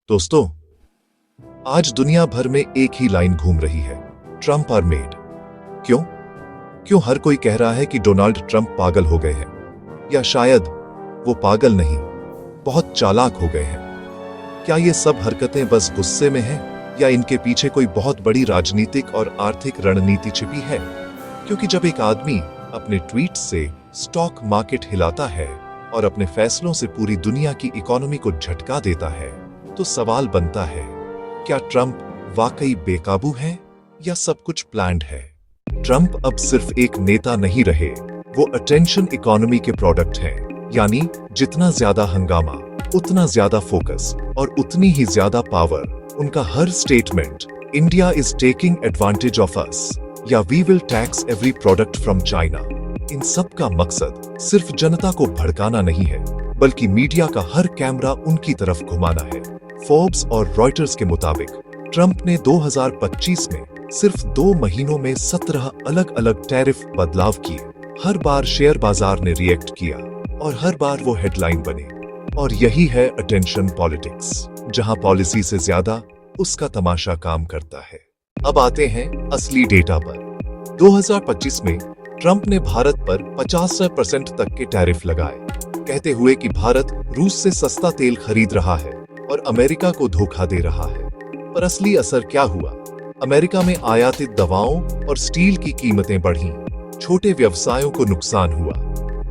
दोस्तों, आज दुनिया भर में एक ही लाइन घूम रही है, ट्रंप आर मेड। क्यों क्यों हर कोई कह रहा है कि डोनाल्ड ट्रंप पागल हो गए हैं, या शायद वो पागल नहीं, बहुत चालाक हो गए हैं। क्या ये सब हरकतें बस गुस्से में हैं, या इनके पीछे कोई बहुत बड़ी राजनीतिक और आर्थिक रणनीति छिपी है? क्योंकि जब एक आदमी अपने ट्वीट से स्टॉक मार्केट हिलाता है और अपने फैसलों से पूरी दुनिया की इकोनॉमी को झटका देता है, तो सवाल बनता है, क्या ट्रंप वाकई बेकाबू हैं या सब कुछ प्लान्ड है? ट्रंप अब सिर्फ एक नेता नहीं रहे, वो अटेंशन इकोनॉमी के प्रोडक्ट हैं। यानी जितना ज्यादा हंगामा, उतना ज्यादा फोकस और उतनी ही ज्यादा पावर। उनका हर statement, India is taking advantage of us या we will tax every product from China, इन सब का मकसद सिर्फ जनता को भड़काना नहीं है, बल्कि मीडिया का हर कैमरा उनकी तरफ घुमाना है। फोर्ब्स और रॉयटर्स के मुताबिक ट्रंप ने 2025 में सिर्फ 2 महीनों में 17 अलग अलग टैरिफ बदलाव किए। हर बार शेयर बाजार ने रिएक्ट किया और हर बार वो हेडलाइन बने। और यही है अटेंशन पॉलिटिक्स, जहां पॉलिसी से ज्यादा उसका तमाशा काम करता है। अब आते हैं असली डेटा पर। 2025 में ट्रंप ने भारत पर 50% तक के टैरिफ लगाए, कहते हुए कि भारत रूस से सस्ता तेल खरीद रहा है और अमेरिका को धोखा दे रहा है। पर असली असर क्या हुआ? अमेरिका में आयातित दवाओं और स्टील की कीमतें बढ़ीं, छोटे व्यवसायों को नुकसान हुआ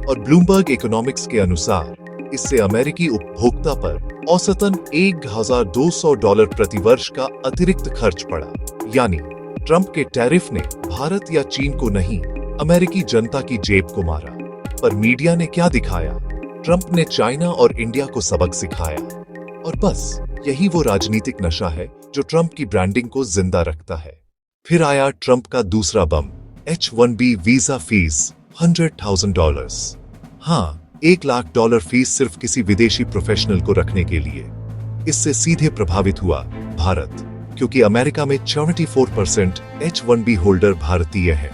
और ब्लूमबर्ग इकोनॉमिक्स के अनुसार इससे अमेरिकी उपभोक्ता पर औसतन $1,200 प्रति वर्ष का अतिरिक्त खर्च पड़ा। यानी ट्रंप के टैरिफ ने भारत या चीन को नहीं, अमेरिकी जनता की जेब को मारा। पर मीडिया ने क्या दिखाया? ट्रंप ने चाइना और इंडिया को सबक सिखाया। और बस यही वो राजनीतिक नशा है जो ट्रंप की ब्रांडिंग को जिंदा रखता है। फिर आया ट्रंप का दूसरा बम, H-1B वीजा फीस $100,000। हाँ, $1,00,000 फीस सिर्फ किसी विदेशी प्रोफेशनल को रखने के लिए। इससे सीधे प्रभावित हुआ भारत, क्योंकि अमेरिका में 74% H-1B होल्डर भारतीय हैं।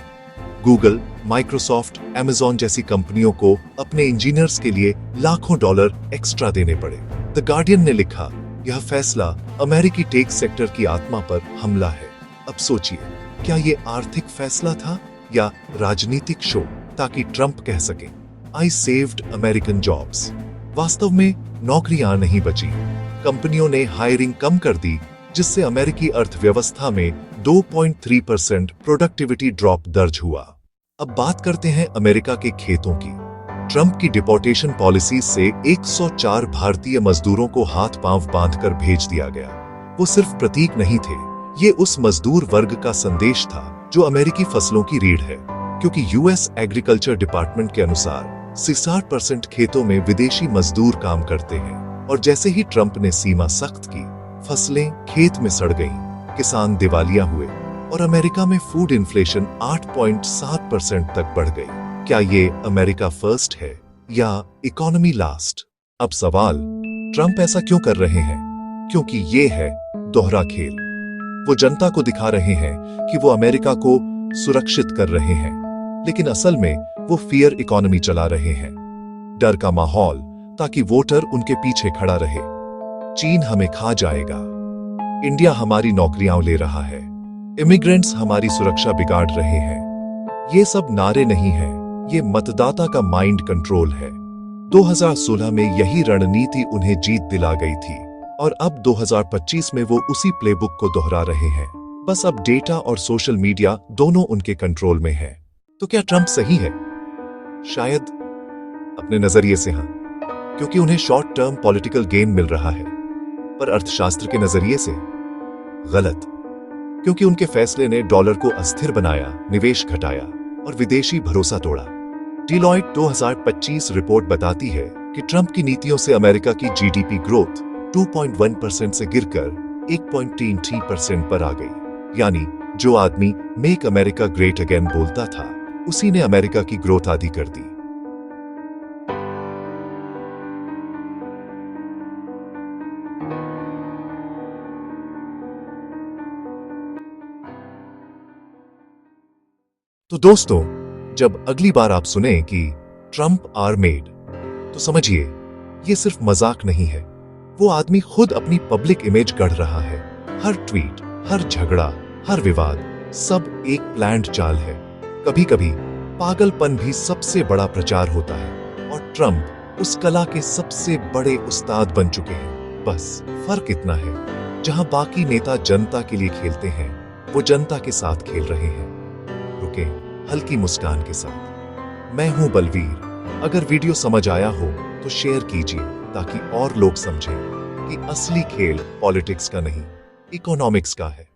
गूगल, माइक्रोसॉफ्ट, अमेज़न जैसी कंपनियों को अपने इंजीनियर्स के लिए लाखों डॉलर एक्स्ट्रा देने पड़े। द गार्डियन ने लिखा, यह फैसला अमेरिकी टेक सेक्टर की आत्मा पर हमला है। अब सोचिए, क्या ये आर्थिक फैसला था या राजनीतिक शो, ताकि ट्रंप कह सके, आई सेव्ड अमेरिकन जॉब्स? वास्तव में नौकरियां नहीं बची, कंपनियों ने हायरिंग कम कर दी, जिससे अमेरिकी अर्थव्यवस्था में 2.3% प्रोडक्टिविटी ड्रॉप दर्ज हुआ। अब बात करते हैं अमेरिका के खेतों की। ट्रंप की डिपोर्टेशन पॉलिसी से 104 भारतीय मजदूरों को हाथ पांव बांधकर भेज दिया गया। वो सिर्फ प्रतीक नहीं थे, ये उस मजदूर वर्ग का संदेश था जो अमेरिकी फसलों की रीढ़ है। क्योंकि यूएस एग्रीकल्चर डिपार्टमेंट के अनुसार 60% खेतों में विदेशी मजदूर काम करते हैं, और जैसे ही ट्रंप ने सीमा सख्त की, फसलें खेत में सड़ गईं, किसान दिवालिया हुए और अमेरिका में फूड इन्फ्लेशन 8.7% तक बढ़ गई। क्या ये अमेरिका फर्स्ट है या इकोनॉमी लास्ट? अब सवाल, ट्रंप ऐसा क्यों कर रहे हैं? क्योंकि ये है दोहरा खेल। वो जनता को दिखा रहे हैं कि वो अमेरिका को सुरक्षित कर रहे हैं, लेकिन असल में वो फियर इकोनॉमी चला रहे हैं। डर का माहौल, ताकि वोटर उनके पीछे खड़ा रहे। चीन हमें खा जाएगा, इंडिया हमारी नौकरियां ले रहा है, इमिग्रेंट्स हमारी सुरक्षा बिगाड़ रहे हैं। ये सब नारे नहीं हैं, ये मतदाता का माइंड कंट्रोल है। 2016 में यही रणनीति उन्हें जीत दिला गई थी, और अब 2025 में वो उसी प्लेबुक को दोहरा रहे हैं। बस अब डेटा और सोशल मीडिया दोनों उनके कंट्रोल में है। तो क्या ट्रंप सही है? शायद अपने नजरिए से हाँ, क्योंकि उन्हें शॉर्ट टर्म पॉलिटिकल गेन मिल रहा है। पर अर्थशास्त्र के नजरिए से गलत, क्योंकि उनके फैसले ने डॉलर को अस्थिर बनाया, निवेश घटाया और विदेशी भरोसा तोड़ा। डिलॉयट 2025 रिपोर्ट बताती है कि ट्रंप की नीतियों से अमेरिका की जीडीपी ग्रोथ 2.1% से गिरकर 1.33% पर आ गई। यानी जो आदमी मेक अमेरिका ग्रेट अगेन बोलता था, उसी ने अमेरिका की ग्रोथ आधी कर दी। तो दोस्तों, जब अगली बार आप सुने कि ट्रंप आर मेड, तो समझिए ये सिर्फ मजाक नहीं है, वो आदमी खुद अपनी पब्लिक इमेज गढ़ रहा है। हर ट्वीट, हर झगड़ा, हर विवाद सब एक प्लान्ड चाल है। कभी कभी पागलपन भी सबसे बड़ा प्रचार होता है और ट्रंप उस कला के सबसे बड़े उस्ताद बन चुके हैं। बस फर्क इतना है, जहां बाकी नेता जनता के लिए खेलते हैं, वो जनता के साथ खेल रहे हैं। रुके हल्की मुस्कान के साथ। मैं हूं बलवीर। अगर वीडियो समझ आया हो तो शेयर कीजिए ताकि और लोग समझें कि असली खेल पॉलिटिक्स का नहीं, इकोनॉमिक्स का है।